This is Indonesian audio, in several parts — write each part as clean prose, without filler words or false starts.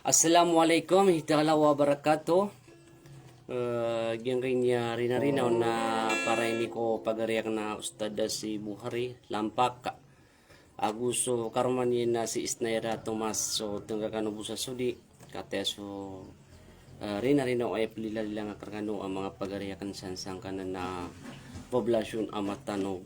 Assalamualaikum warahmatullahi wabarakatuh. Yang rinya rina-rinaw na para ini ko pagariak na ustada si Buhari lampak aguso karumani na si Isnaira Tomas so tengga kanu busa sudi kate so rina-rinaw ay pelila-lila nga karkano ang mga pagariakan sansang kanan na poblasyon amatanog.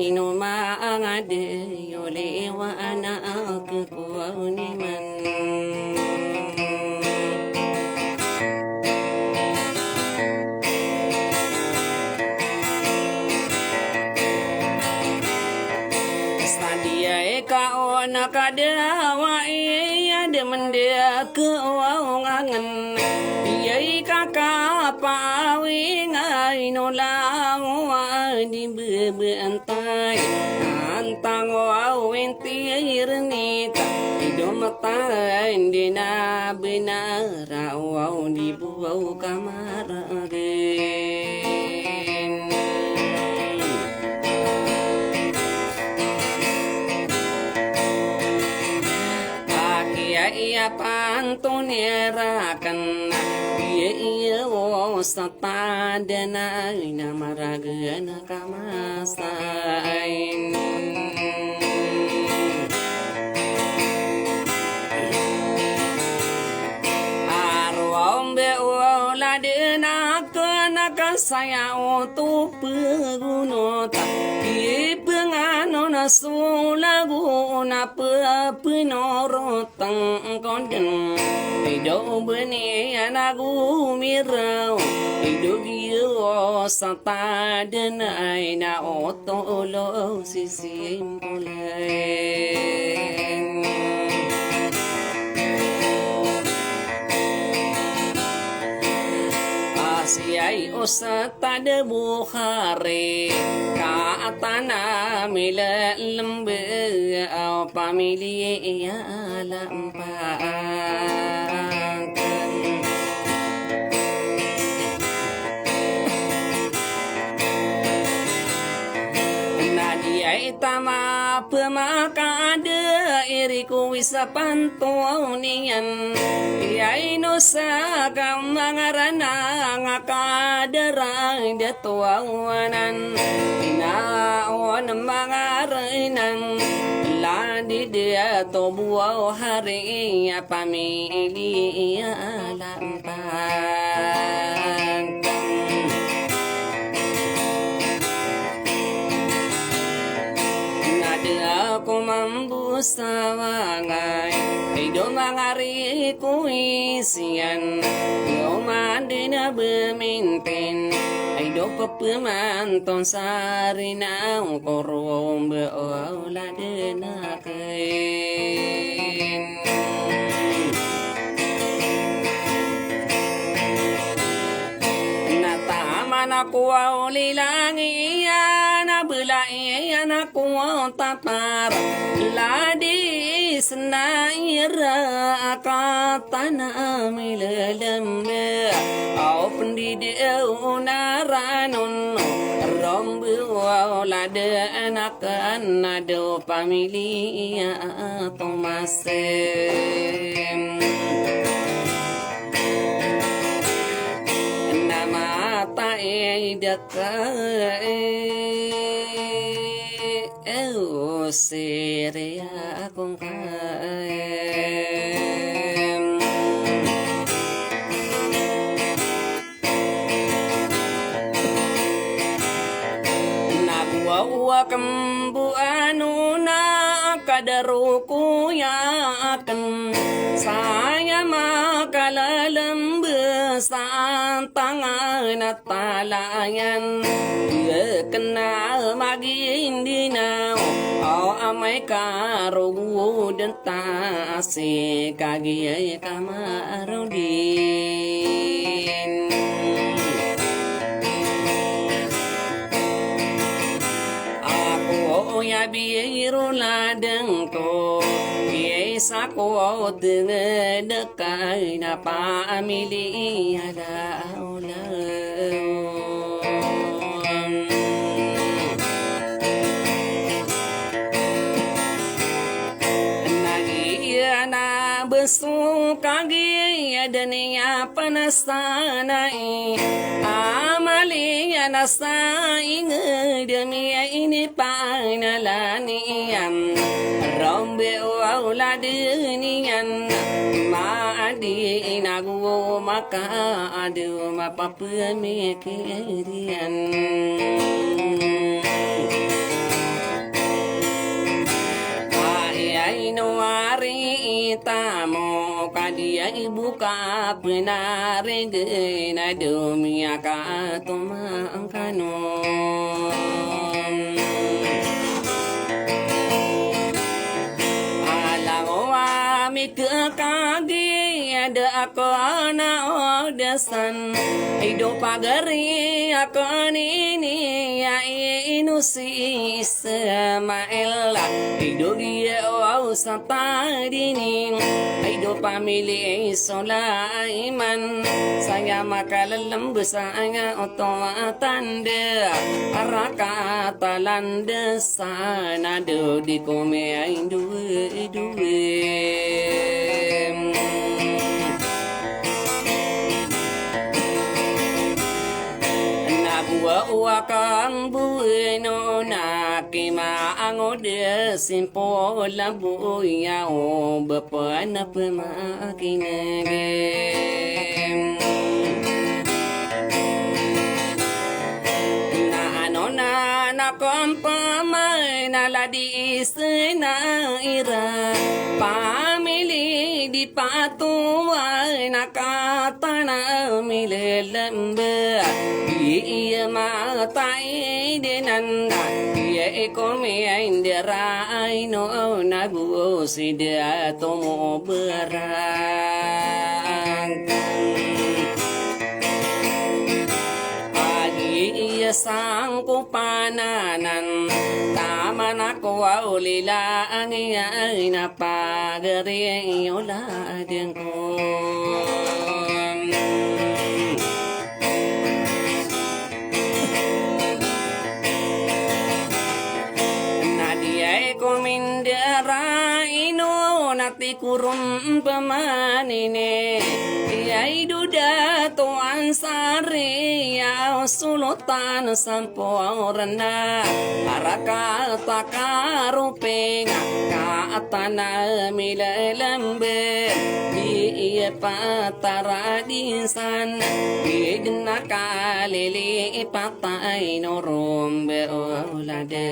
Ino maangade yole wa ana akkuani man Sadia eka ona kadawa iya de mendia ke wangangan iya kakak pawi ngai no lawa di bebentai antang wawin tirnita idomata indina benara waw di buau kamar iya pantunirakan iya satadana ina maragana kamasain arwam be ola dena kana saya otu pegunota ipengano na sulagu na penorotang konden ido beni anagu mirau ido giyo sata denai na otolo sisimpulen Asiyay usata de Buhari kaatana mila lembe au pamilya lampakan Nadia itama pemakade iriku wisa pantuanian Iyai nusa kamangarana ngakadera datuawanan Inaon mangarainan Ladi dia tobuau hari pamilya lampang Nada aku mampu sawangay ay dumangari ko isiyan Yumandi na bumintin ay do papamanton sa rinang korong beola din akin Natama na kuwa ulilang iyan Nabula iyan ako tatar Ladis na ira Akatana milalambe Au pendidiau naranon Rombu lada anak Nado pamilia Tomasem Mata dekat seria kong kaem Nabuwa kembuanu na kadaruku ya akan saya makalalam besaan tangan at palayan Dia kenal magindinaw O amay karugo dan tasi kagiyay kamarudin Ako ya biro ladang ko Sa ko dekay na pamili ada ulang Nagiya na besung kagi ada niya panasanay Amali na sa ingay demi ini panalanian Rombe wala dinian maadi inagu maka adu mapapamikian Ay nuari tamo kadia ibu ka penaring na dumia ka tumangkanon Kekagi ada aku anak odesan Hidup pagari aku ini ya inusi Ismail Hidup dia usah tadini Hidup pamilih Sulaiman Saya makalalem besanya otoa tanda Arakata landesan Adu di kumeain duit Nabuwa kang bueno na kimaango de simpo labuya o bapa na pemakinagem Na ano na nakompamay na ladis na ira Pamili di patuway nakatana milelembe Iya matai denanda Iya ekomi indera Aino nagu sidia tomo berang Agi iya sangku pananan Taman aku ulila Angiya inapagari Yola dengko Kumindera ino nati kurun pemanine Yai duda tuan sari ya sulutan samporna Haraka takaruping ka atana milalambe Di patara dinsan Di nakalili patay norumbe olade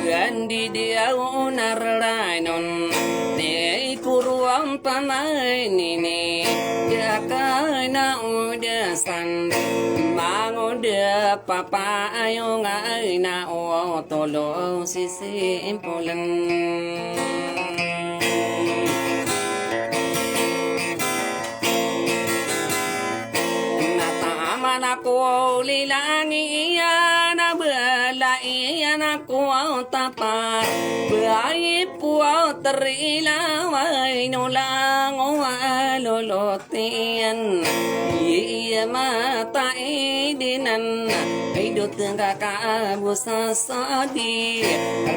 buan di dia unarlanon ne kuruang pamain ini dia kana udasan mangoda papa ayo ngai na o tolo sisi impulan aku lilangi iyan bela iyan aku tapar bayi puau terilawai nulang walolotian iya mata idinan hidup kakak busa sadi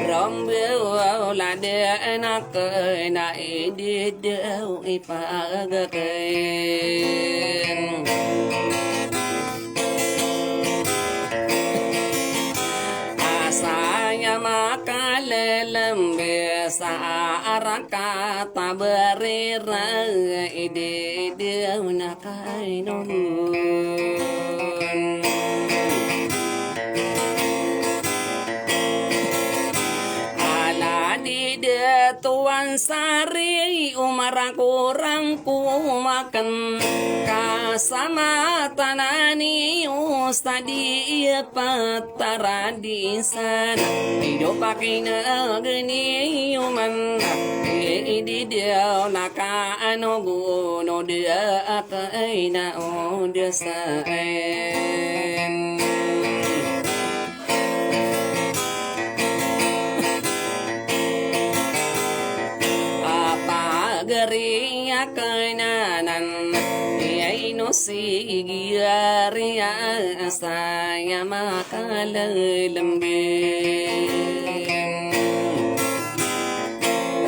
rombewa lade enak na ididau ipagaken saya makalelembe saaraka taberira ide deuna kainon ala di de tuan sari umar kurang ku makan kasama tanani ustadi patara di sana hidup pakai negeni uman di dia naka anogu no dia akaina odesaen apa geria kainanan sigiaria saya makalembe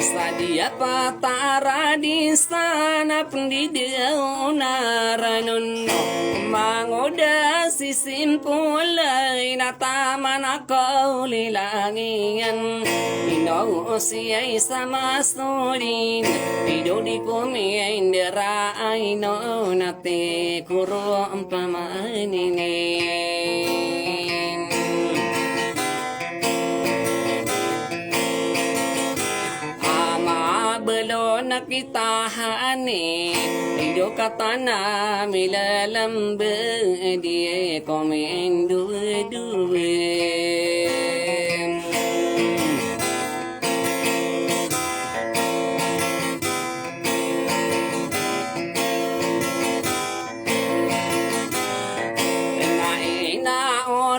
sadia patara di sana pendidiunaranun mangoda sisimpulai nataman aku lilangian ino siya sama surin hidup di kumi indera ino nate kuro pamaninin ama belum kita hani hidup kata na milalambe dia komen dua-dua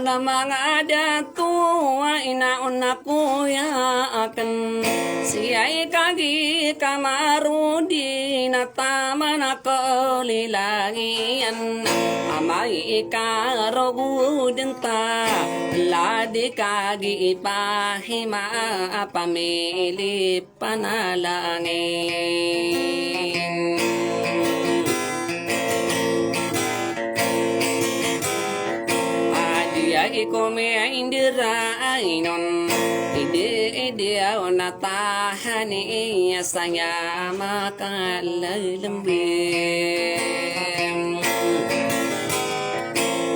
mga datuwa inaon ako ya akan siya'y kagi kamarudi na tama na ko lilangian amay ikarogudin ta ladi kagi ipahima pamili panalangin ikome indira ainon ide onatahani saya makalembe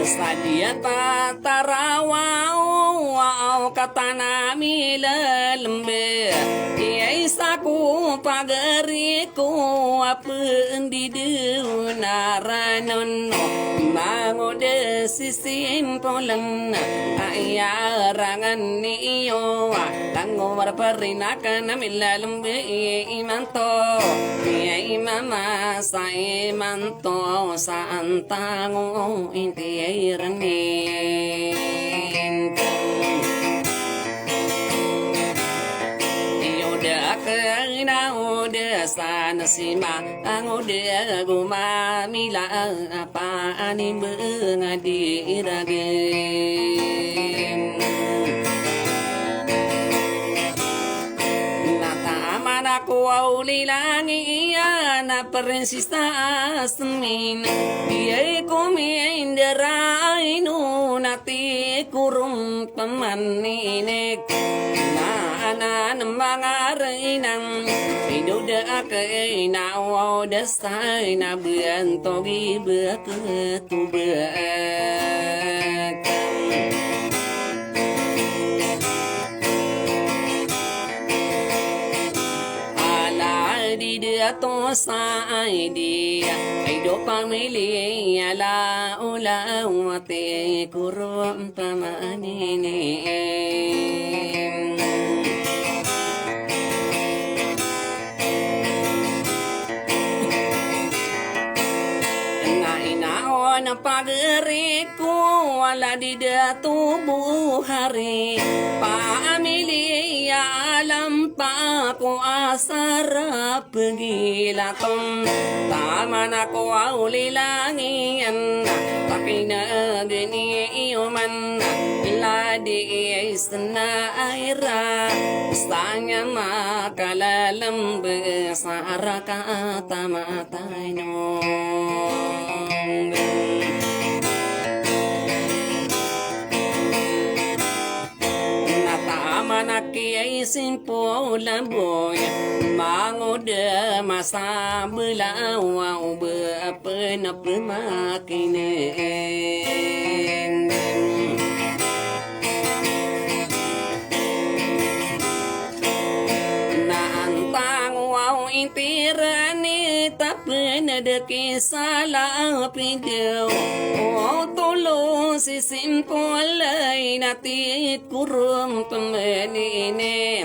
sadia patarawau katana milalembe isaku pagariku apen di dunaranon mangode sisim polen ayarangan niyo tangomar parinakan milalembe imanto imama sa imanto sa antango intiranin na udah sana sima ang udah gumamila apa ani mengadiragin nataman ako aulilangi na prinsesa asmin dia kumindera inu nati kurum pemaninek anan mga reinang inuda kay na desay na buyan togi betubak to sa idea ay do pamili ala ula wate kurum pamanini na pageri ko wala di tubuh hari pamilya alam pa ko asara pagilaton tama na ko aulilangian pakinagani iuman iladi isna aira stanya makalalam besara ka tamatayno Manaki ay simpo lamboy mangoda masa belawa beapena pemakine naantang wow intirani tapena de kisala pido tolo si simpo lay natit kurum pemenine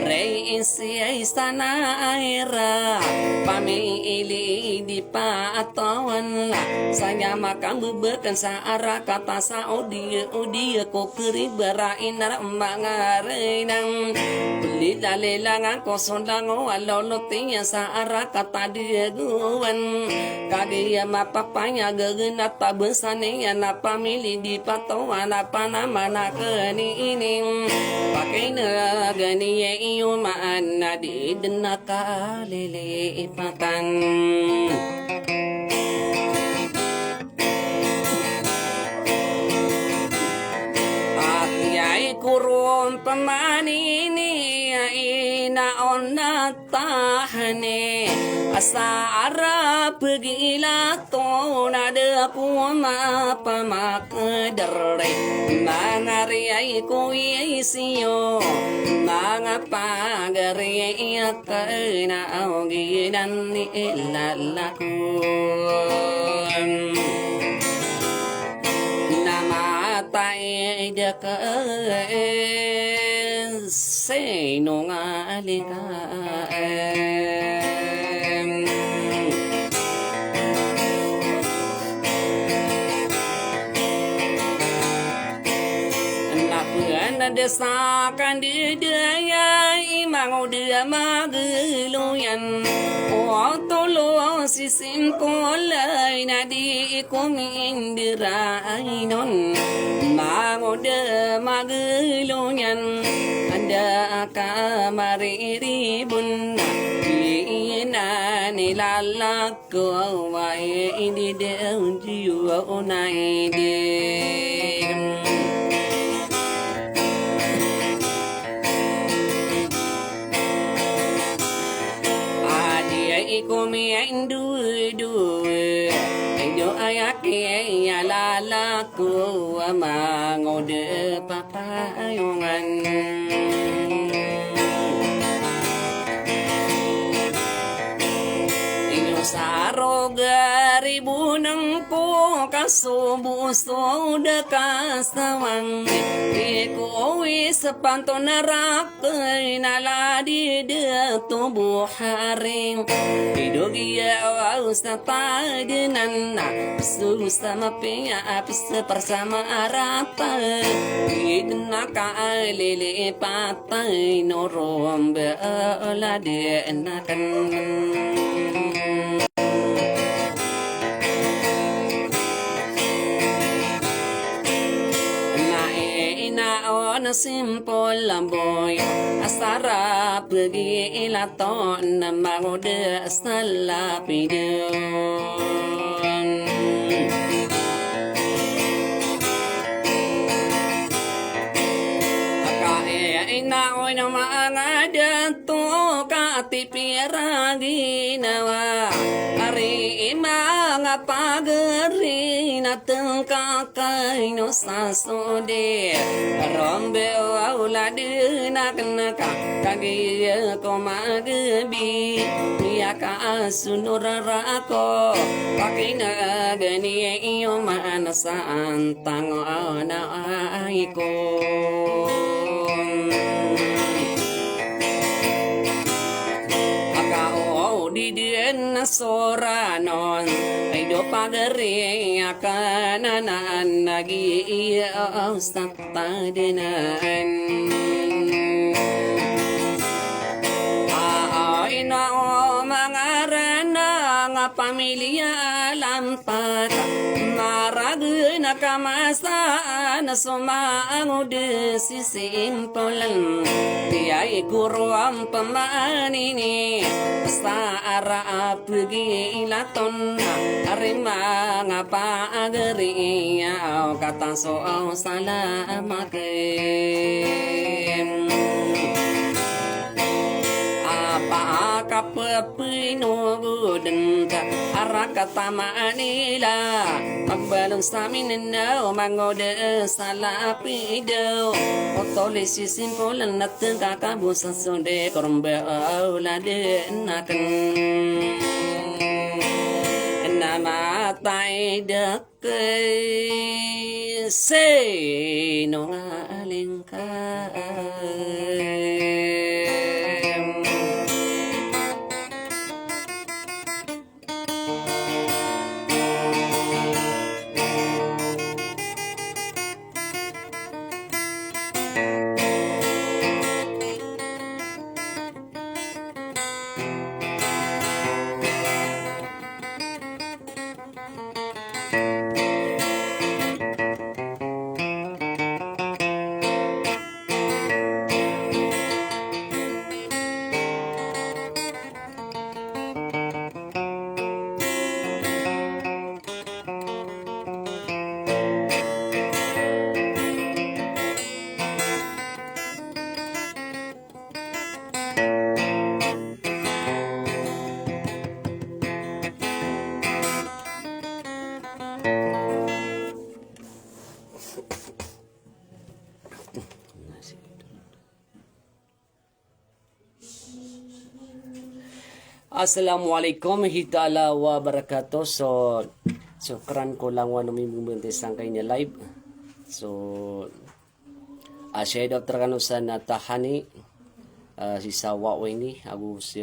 rey isi ay sana aira pamili di paatawan la saya makang bebekan sa arah kata sa odia ko keribarain na mangarenang beli dalelangan kosong dango alolo tingya sa arah kata dia guan kagia mapapanya gegena tabesane na pamili di patawan apa nama na keni ini pakai na gani iyo maan na di denaka lilipatan at yay kurun pamanini inaon na tahane asa arap gila to na de puma pamakadere manari ay ko isiyo mga pagari na augidan ni ilalakun namatay daka sino nga alikaan desakan di daya imang dia magluyan o tolo si simkolay na di kumindira ainon mango de magluyan anda ka mariribun ina nilalako ay hindi de jiwa unay de kumiyain duwe ayo ayake yalala ko amangode papayungan inyo saro garibunang po kasubuso de kasawang iko sa panto narakay naladi de tubuh haring idogia awas na taginan na susama piya apis bersama arata idna kaalili patay norom beolade enakan na simple lamboy asara pergi ilaton na mangode salapidon Inaoy na mga dato katipira ginawa. Ari mga pagari na tengkakay no sasode. Rombe wala dinak naka kagiya ko magabi. Niya ka sunurara ko. Pakinagani iyo manasaan tango na ay ko. Di din na soranon ay do pagari akananan nag-iiyaw sa tadinan. Ay na o mga rana nga pamilya lampat marag na kamasaan na sumaangod si simpolan di ay guro ang pamanini sa araap gilaton ari mga paagariyaw kataso ang salamakin kapapinugudin ka arakatamaan nila magbalong sa amin na umangode sa lapidaw otolis sisimpulan natin kakabusan sunde korumba auladin nakan namatay dakay sino nga alingkay. Assalamualaikum hitala wa barakatuh. So sukran ko lang wano mimumentes ang kanya live. So siya Dr. Kanusan na tahani si sawa ini aku si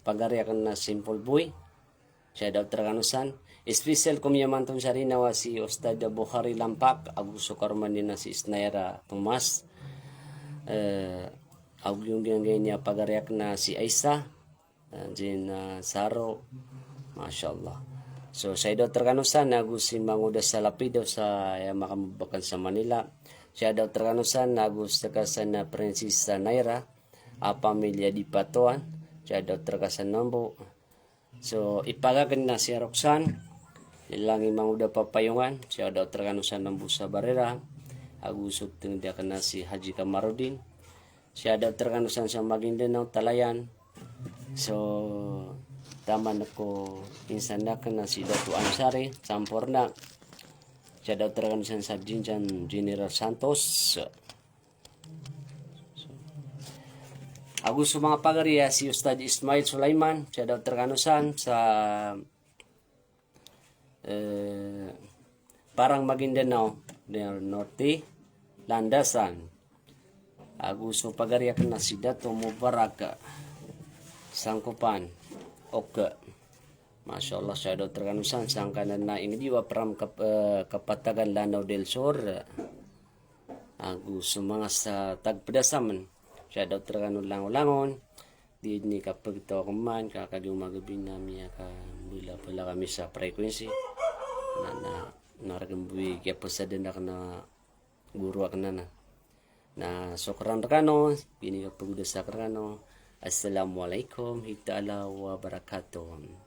pagari akan na simple boy. Siya Dr. Kanusan special kumyamanton siya rin nawa si Ustad Bukhari Lampak aku sukarman din na si Isnaira Tomas. Aku yung niya pagari akan na si Aisa Jin Saro, mashallah. So saya Dr. Kanusan nagusin manguda sa lapido sa makamubakan sa Manila. Saya Dr. Kanusan nagus tekasan na Prinsesa Naira, pamilya di Patuan. Saya Dr. Kasan Nambo. So ipagakan na si Roxanne, ilangi manguda papayungan. Saya Dr. Kanusan Nambo sa Barera. Agusok tingin na si Haji Kamarudin. Saya Dr. Kanusan sa Maguindanao Talayan. So taman ako insan na ka na si Datu Ansari sampor na siya daw talaga sa Sargent General Santos. Ako sa mga pagariya si Ustad Ismail Sulaiman siya daw talaga sa parang Maguindanao Norte Landasan. Ako sa pagariya ka na si Datu Mubarak Sangkupan Oke Masya Allah saya Dr. Kanusan sangkanan na ingdiwa pram kapatagan Lanao del Sur Agus mga sa tagpedasaman saya Dr. Kanulang-langon di ni kapag ito kuman kakagyung magabi namin ka bila pala kami sa frequency na naragambuwi kaya po sa din na guru ako na sokran rakano pinigapagda sa rakano. Assalamualaikum warahmatullahi wabarakatuh.